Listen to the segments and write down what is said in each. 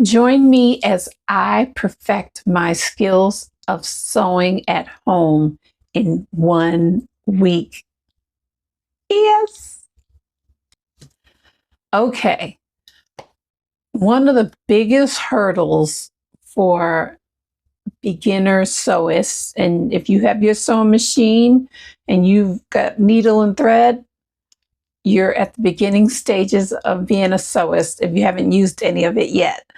Join me as I perfect my skills of sewing at home in 1 week. Yes. Okay. One of the biggest hurdles for beginner sewists, and if you have your sewing machine and you've got needle and thread, you're at the beginning stages of being a sewist if you haven't used any of it yet.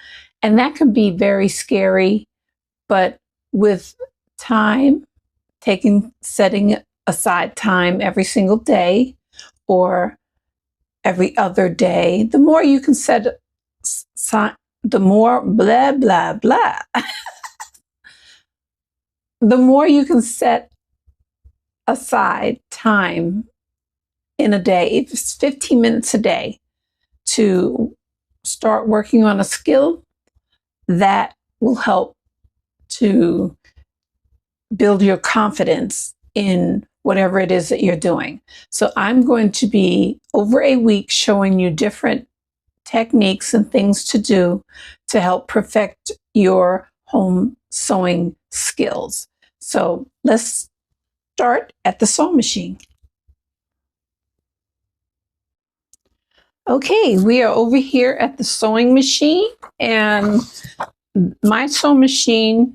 And that can be very scary, but with time, setting aside time every single day or every other day, the more you can the more blah, blah, blah. The more you can set aside time in a day, if it's 15 minutes a day to start working on a skill, that will help to build your confidence in whatever it is that you're doing. So I'm going to be over a week showing you different techniques and things to do to help perfect your home sewing skills. So let's start at the sewing machine. Okay, we are over here at the sewing machine, and my sewing machine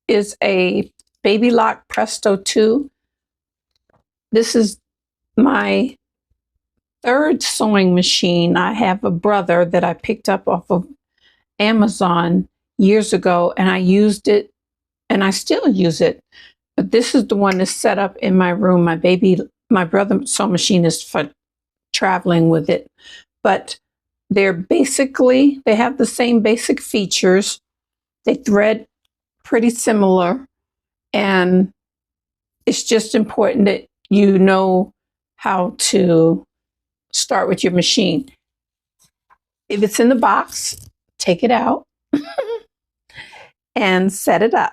is a Baby Lock Presto 2. This is my third sewing machine. I have a brother that I picked up off of Amazon years ago, and I used it, and I still use it. But this is the one that's set up in my room. My brother's sewing machine is for traveling with it. But they have the same basic features. They thread pretty similar, and it's just important that you know how to start with your machine. If it's in the box, take it out and set it up.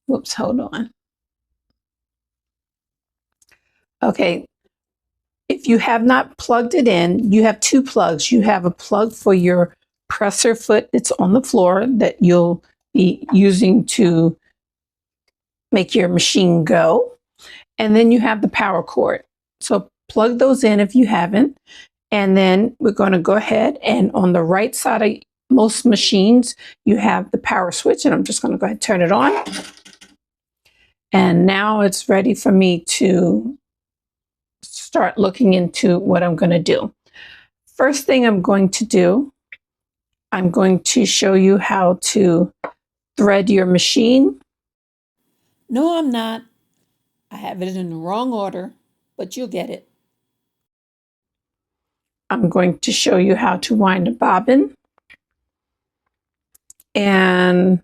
Whoops, hold on. Okay, if you have not plugged it in, you have two plugs. You have a plug for your presser foot that's on the floor that you'll be using to make your machine go. And then you have the power cord. So plug those in if you haven't. And then we're going to go ahead, and on the right side of most machines, you have the power switch, and I'm just going to go ahead and turn it on. And now it's ready for me to start looking into what I'm going to do. First thing I'm going to do, I'm going to show you how to thread your machine. No, I'm not. I have it in the wrong order, but you'll get it. I'm going to show you how to wind a bobbin. And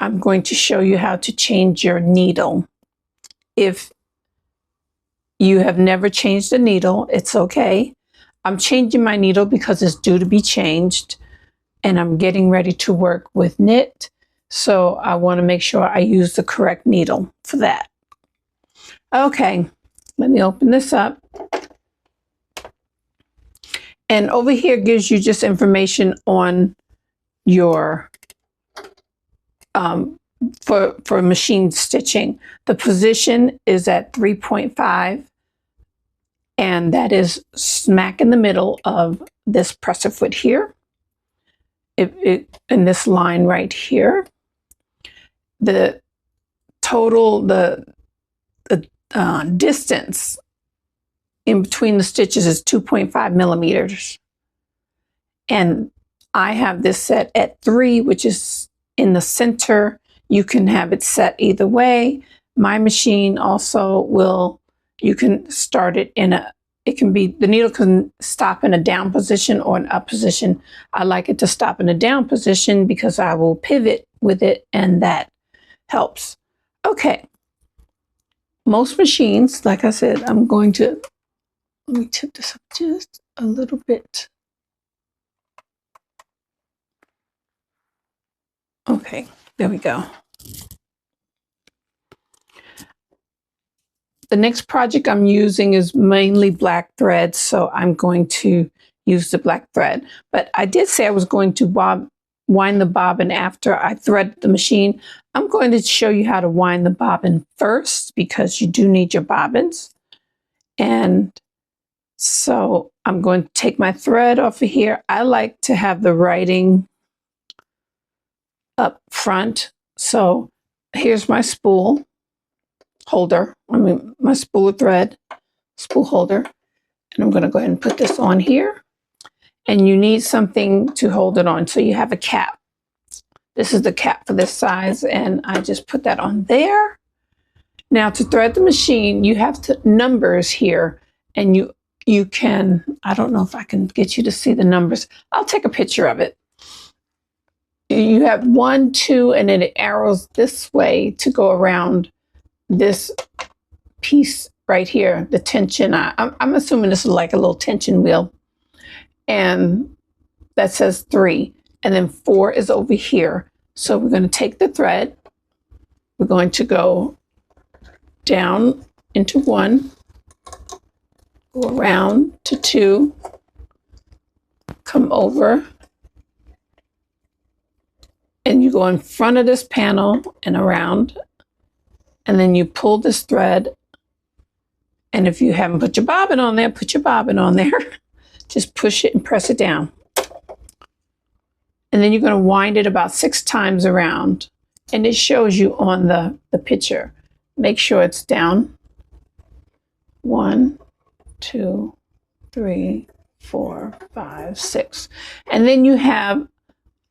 I'm going to show you how to change your needle. If you have never changed a needle, it's okay. I'm changing my needle because it's due to be changed, and I'm getting ready to work with knit. So I want to make sure I use the correct needle for that. Okay, let me open this up. And over here gives you just information on your for machine stitching. The position is at 3.5, and that is smack in the middle of this presser foot here. In this line right here. The total, the distance in between the stitches is 2.5 millimeters. And I have this set at 3, which is in the center. You can have it set either way. My machine also you can start it the needle can stop in a down position or an up position. I like it to stop in a down position because I will pivot with it, and that helps. Okay. Most machines, like I said, let me tip this up just a little bit. Okay, there we go. The next project I'm using is mainly black thread, so I'm going to use the black thread. But I did say I was going to wind the bobbin after I thread the machine. I'm going to show you how to wind the bobbin first because you do need your bobbins. And so I'm going to take my thread off of here. I like to have the writing up front. So here's my spool holder. My spool of thread, spool holder. And I'm going to go ahead and put this on here. And you need something to hold it on. So you have a cap. This is the cap for this size. And I just put that on there. Now to thread the machine, you have numbers here. And you can, I don't know if I can get you to see the numbers. I'll take a picture of it. You have 1, 2, and then it arrows this way to go around this piece right here, the tension. I'm assuming this is like a little tension wheel. And that says 3. And then 4 is over here. So we're going to take the thread. We're going to go down into 1, go around to 2, come over, and you go in front of this panel and around, and then you pull this thread. And if you haven't put your bobbin on there, put your bobbin on there. Just push it and press it down. And then you're going to wind it about 6 times around. And it shows you on the picture. Make sure it's down. 1, 2, 3, 4, 5, 6. And then you have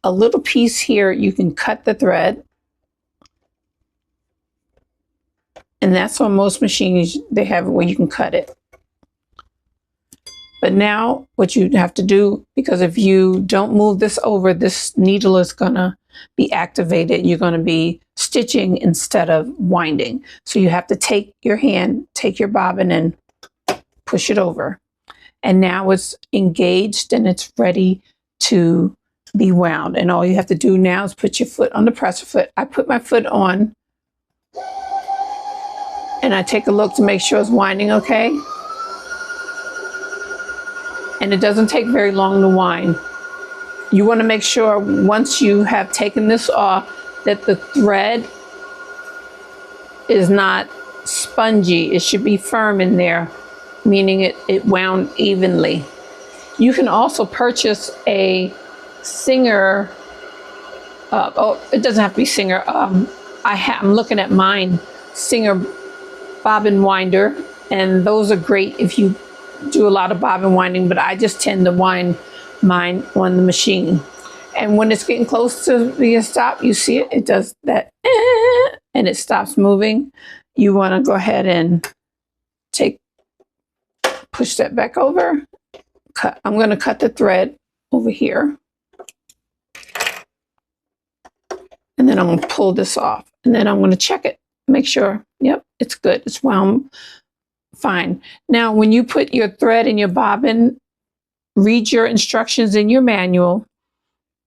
a little piece here. You can cut the thread. And that's on most machines. They have it where you can cut it. But now what you have to do, because if you don't move this over, this needle is going to be activated. You're going to be stitching instead of winding. So you have to take your hand, take your bobbin and push it over. And now it's engaged and it's ready to be wound. And all you have to do now is put your foot on the presser foot. I put my foot on and I take a look to make sure it's winding okay. And it doesn't take very long to wind. You want to make sure once you have taken this off that the thread is not spongy. It should be firm in there, meaning it wound evenly. You can also purchase a Singer, it doesn't have to be Singer. I'm looking at mine, Singer bobbin winder, and those are great if you do a lot of bobbin winding, but I just tend to wind mine on the machine. And when it's getting close to the stop, you see it does that, and it stops moving. You want to go ahead and push that back over. Cut. I'm going to cut the thread over here. And then I'm going to pull this off. And then I'm going to check it. Make sure, yep, it's good. It's wound fine. Now, when you put your thread in your bobbin, read your instructions in your manual.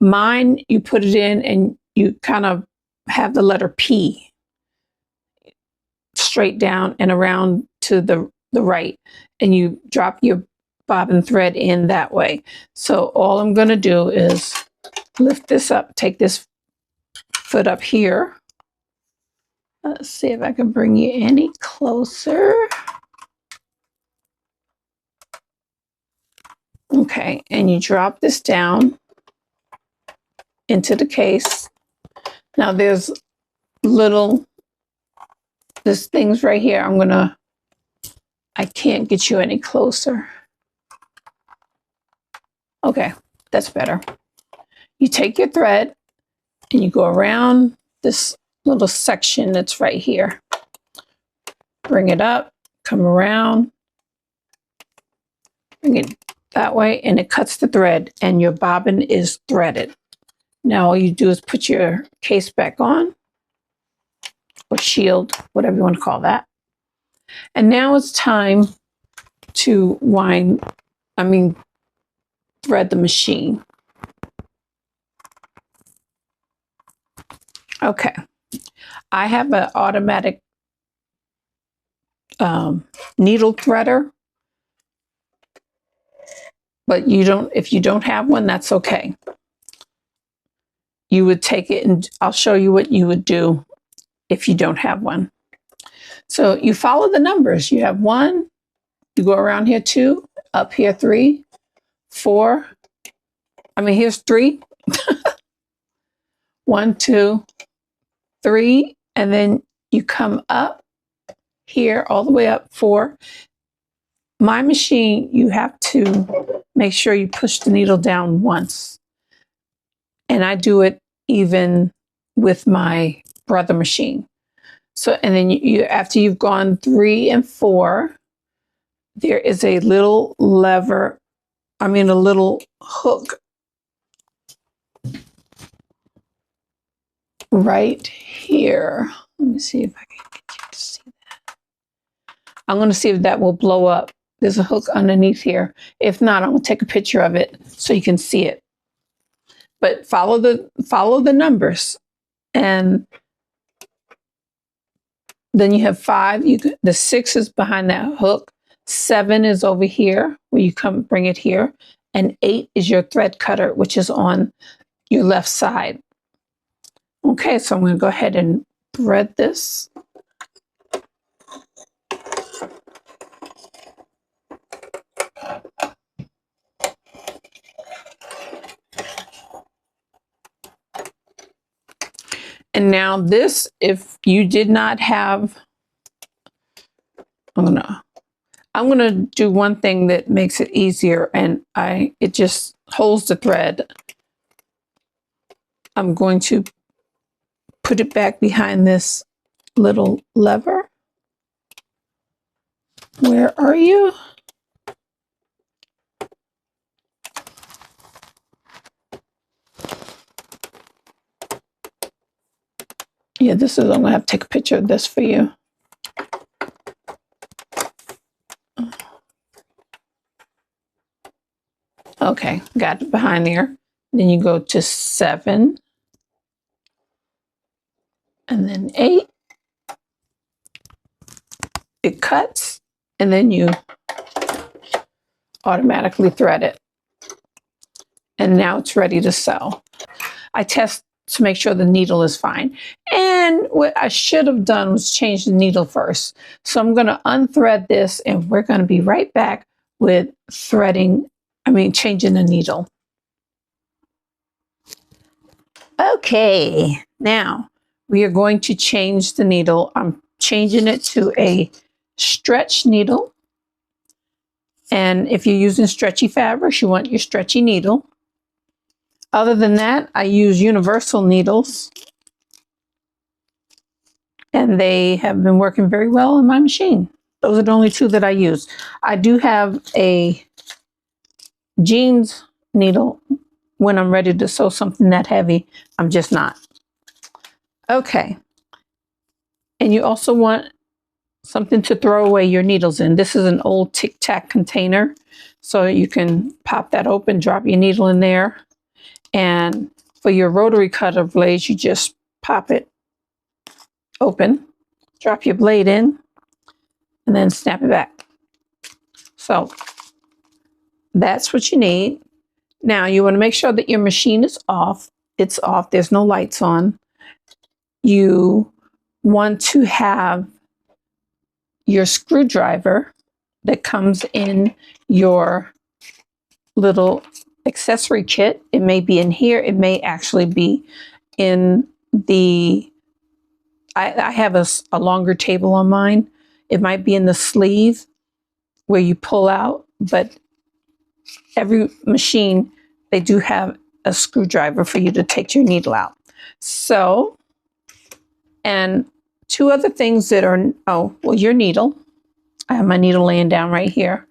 Mine, you put it in and you kind of have the letter P straight down and around to the right. And you drop your bobbin thread in that way. So all I'm going to do is lift this up, take this foot up here. Let's see if I can bring you any closer. Okay, and you drop this down into the case. Now there's things right here. I can't get you any closer. Okay, that's better. You take your thread and you go around this little section that's right here. Bring it up, come around, bring it that way, and it cuts the thread and your bobbin is threaded. Now all you do is put your case back on, or shield, whatever you want to call that. And now it's time to thread the machine. Okay, I have an automatic needle threader. But if you don't have one, that's okay. You would take it, and I'll show you what you would do if you don't have one. So you follow the numbers. You have 1, you go around here 2, up here 3, 4. Here's 3. 1, 2, 3, and then you come up here all the way up 4. My machine, you have to make sure you push the needle down once. And I do it even with my brother machine. So, and then you after you've gone 3 and 4, there is a little lever, a little hook right here. Let me see if I can get you to see that. I'm going to see if that will blow up. There's a hook underneath here. If not, I'm going to take a picture of it so you can see it. But follow the numbers, and then you have 5. The 6 is behind that hook. 7 is over here where you come bring it here, and 8 is your thread cutter, which is on your left side. Okay, so I'm going to go ahead and thread this. And now this, if you did not have, I'm gonna do one thing that makes it easier, and it just holds the thread. I'm going to put it back behind this little lever. Where are you? Yeah, I'm gonna have to take a picture of this for you. Okay, got it behind there. Then you go to 7, and then 8. It cuts, and then you automatically thread it. And now it's ready to sew. I test to make sure the needle is fine. And what I should have done was change the needle first. So I'm going to unthread this, and we're going to be right back with changing the needle. Okay, now we are going to change the needle. I'm changing it to a stretch needle. And if you're using stretchy fabrics, you want your stretchy needle. Other than that, I use universal needles, and they have been working very well in my machine. Those are the only 2 that I use. I do have a jeans needle when I'm ready to sew something that heavy. I'm just not. Okay. And you also want something to throw away your needles in. This is an old Tic Tac container, so you can pop that open, drop your needle in there. And for your rotary cutter blades, you just pop it open, drop your blade in, and then snap it back. So that's what you need. Now you want to make sure that your machine is off. It's off. There's no lights on. You want to have your screwdriver that comes in your little accessory kit. It may be in here. It may actually be in the, I have a longer table on mine. It might be in the sleeve where you pull out, but every machine, they do have a screwdriver for you to take your needle out. So, and 2 other things that are, your needle. I have my needle laying down right here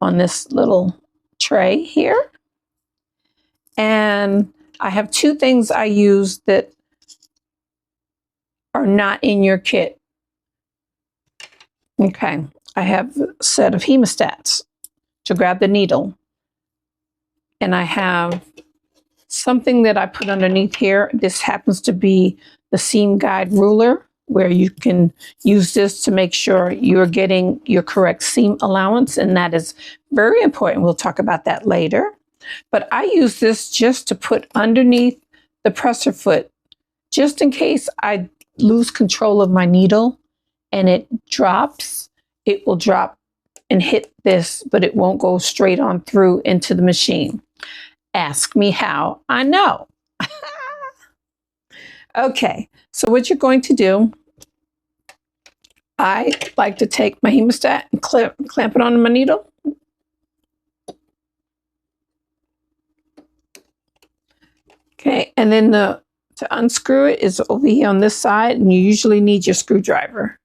on this little tray here. And I have 2 things I use that are not in your kit. Okay, I have a set of hemostats to grab the needle. And I have something that I put underneath here. This happens to be the seam guide ruler where you can use this to make sure you're getting your correct seam allowance, and that is very important. We'll talk about that later. But I use this just to put underneath the presser foot, just in case I lose control of my needle and it drops. It will drop and hit this, but it won't go straight on through into the machine. Ask me how. I know. Okay, so what you're going to do, I like to take my hemostat and clamp it on my needle. Okay, and then to unscrew it is over here on this side, and you usually need your screwdriver.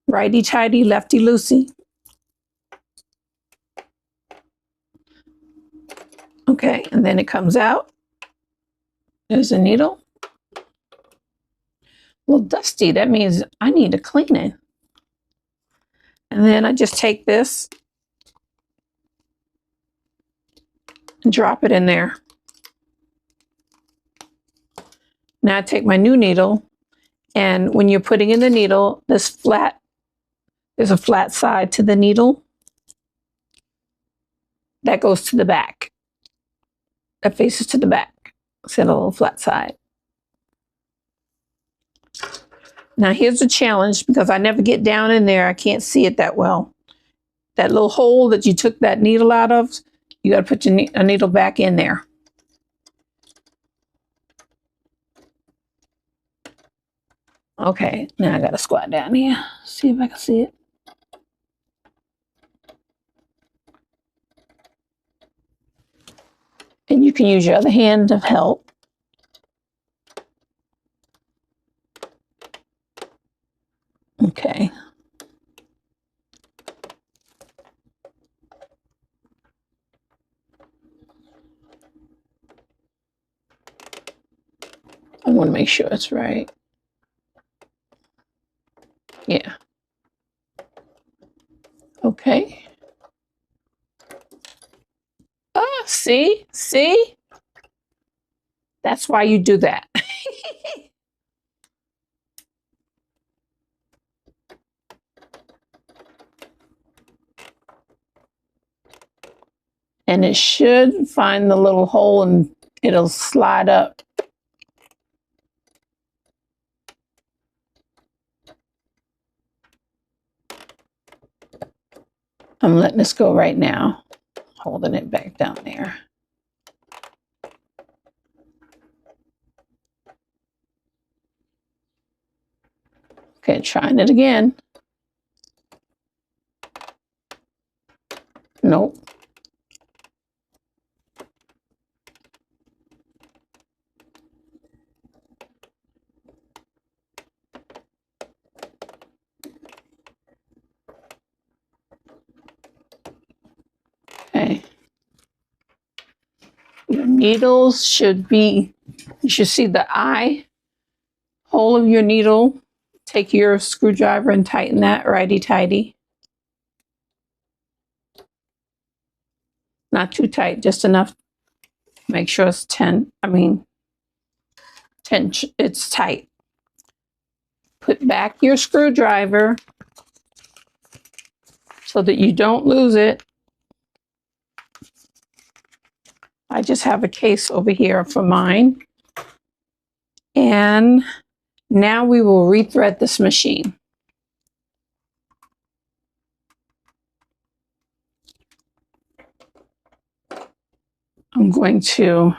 Righty-tighty, lefty-loosey. Okay, and then it comes out. There's a needle. A little dusty, that means I need to clean it. And then I just take this and drop it in there. Now I take my new needle, and when you're putting in the needle, there's a flat side to the needle. That goes to the back. That faces to the back. See the little flat side. Now here's the challenge, because I never get down in there. I can't see it that well. That little hole that you took that needle out of, you got to put a needle back in there. Okay, now I got to squat down here. See if I can see it. And you can use your other hand to help. Okay. I want to make sure it's right. Yeah. Okay. Oh, see? That's why you do that. And it should find the little hole and it'll slide up. I'm letting this go right now, holding it back down there. Okay, trying it again. Nope. Okay. Your needles should be, you should see the eye hole of your needle. Take your screwdriver and tighten that righty-tighty. Not too tight, just enough. Make sure it's 10, it's tight. Put back your screwdriver so that you don't lose it. I just have a case over here for mine. And now we will rethread this machine. I'm going to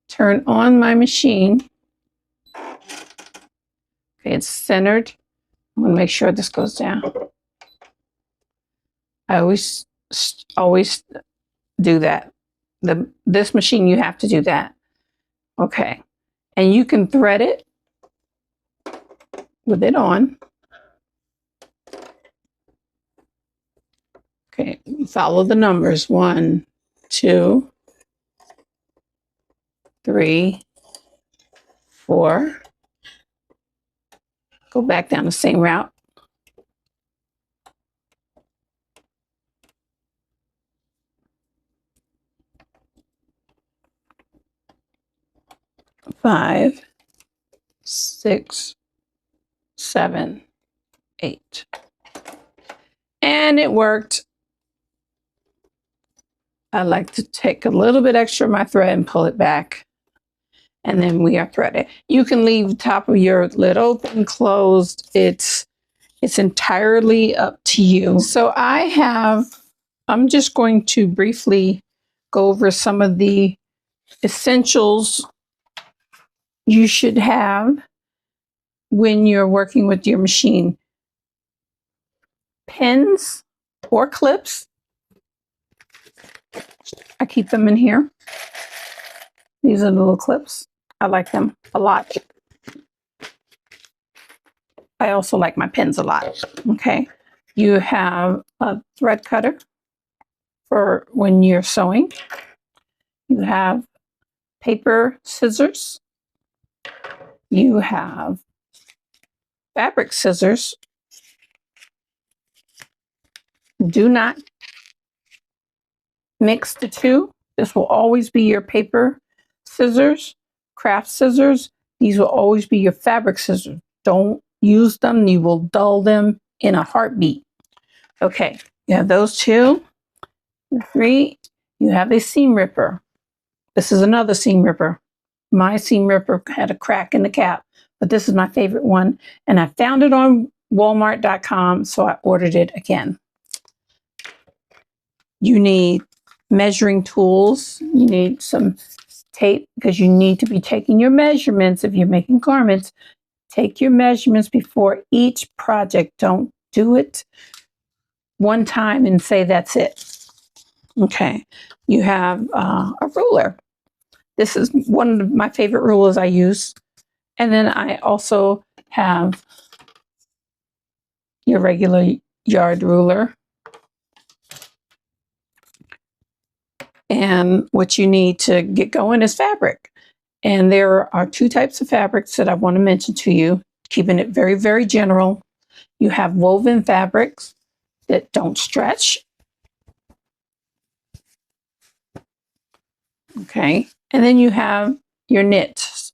turn on my machine. Okay, it's centered. I'm going to make sure this goes down. I always do that. This machine, you have to do that. Okay, and you can thread it with it on. Okay, follow the numbers. 1, 2, 3, 4. Go back down the same route. 5, 6, 7, 8. And it worked. I like to take a little bit extra of my thread and pull it back. And then we are threaded. You can leave the top of your lid open, closed. It's entirely up to you. So I'm just going to briefly go over some of the essentials you should have when you're working with your machine. Pens or clips. I keep them in here. These are the little clips. I like them a lot. I also like my pens a lot. Okay. You have a thread cutter for when you're sewing. You have paper scissors. You have fabric scissors. Do not mix the two. This will always be your paper scissors, craft scissors. These will always be your fabric scissors. Don't use them. You will dull them in a heartbeat. Okay, you have those two. 3, you have a seam ripper. This is another seam ripper. My seam ripper had a crack in the cap, but this is my favorite one. And I found it on Walmart.com, so I ordered it again. You need measuring tools. You need some tape because you need to be taking your measurements. If you're making garments, take your measurements before each project. Don't do it one time and say that's it. Okay, you have a ruler. This is one of my favorite rulers I use. And then I also have your regular yard ruler. And what you need to get going is fabric. And there are 2 types of fabrics that I want to mention to you, keeping it very, very general. You have woven fabrics that don't stretch. Okay. And then you have your knits,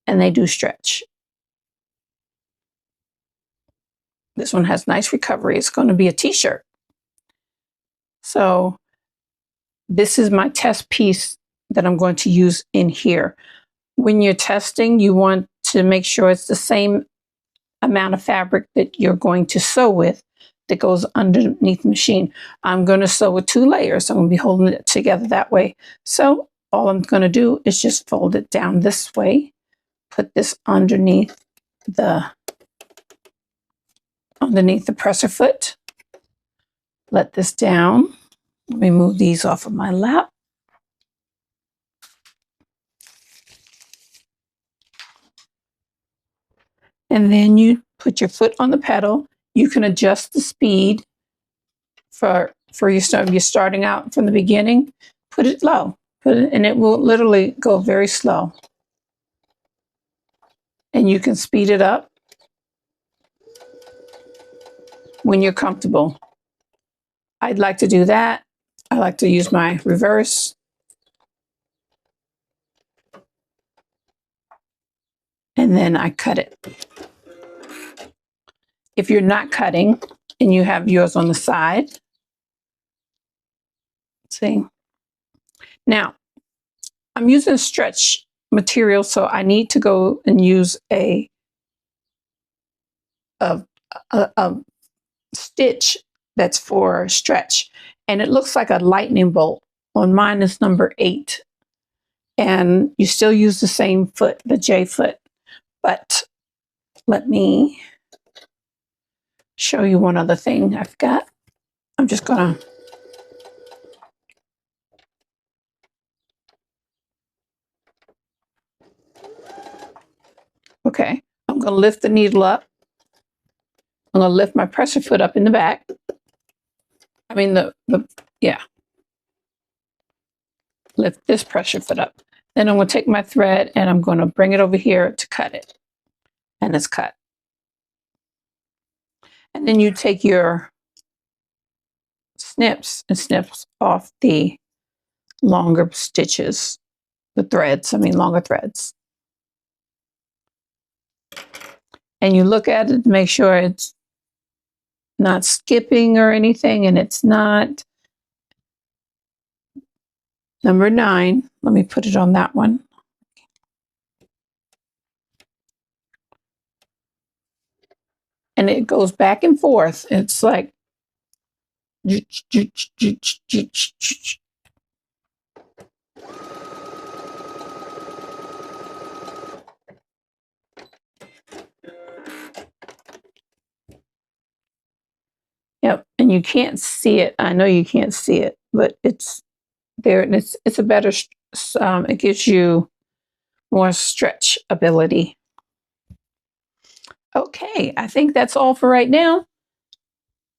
and they do stretch. This one has nice recovery. It's going to be a t-shirt. So this is my test piece that I'm going to use in here. When you're testing, you want to make sure it's the same amount of fabric that you're going to sew with that goes underneath the machine. I'm going to sew with 2 layers. I'm going to be holding it together that way. So all I'm going to do is just fold it down this way, put this underneath the presser foot, let this down. Let me move these off of my lap. And then you put your foot on the pedal. You can adjust the speed for your start. You're starting out from the beginning. Put it low. And it will literally go very slow. And you can speed it up when you're comfortable. I'd like to do that. I like to use my reverse. And then I cut it. If you're not cutting and you have yours on the side, see? Now, I'm using stretch material, so I need to go and use a stitch that's for stretch. And it looks like a lightning bolt. On mine is number 8. And you still use the same foot, the J foot. But let me show you one other thing I've got. I'm just gonna okay, I'm gonna lift the needle up. I'm gonna lift my presser foot up in the back. I mean yeah. Lift this pressure foot up. Then I'm gonna take my thread and I'm gonna bring it over here to cut it. And it's cut. And then you take your snips and snips off the longer stitches, the threads, I mean longer threads. And you look at it to make sure it's not skipping or anything, and it's not. Number 9, let me put it on that one. And it goes back and forth. It's like, yep. And you can't see it. I know you can't see it, but it's there, and it's a better. It gives you more stretch ability. Okay, I think that's all for right now.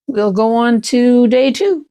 We'll go on to day 2.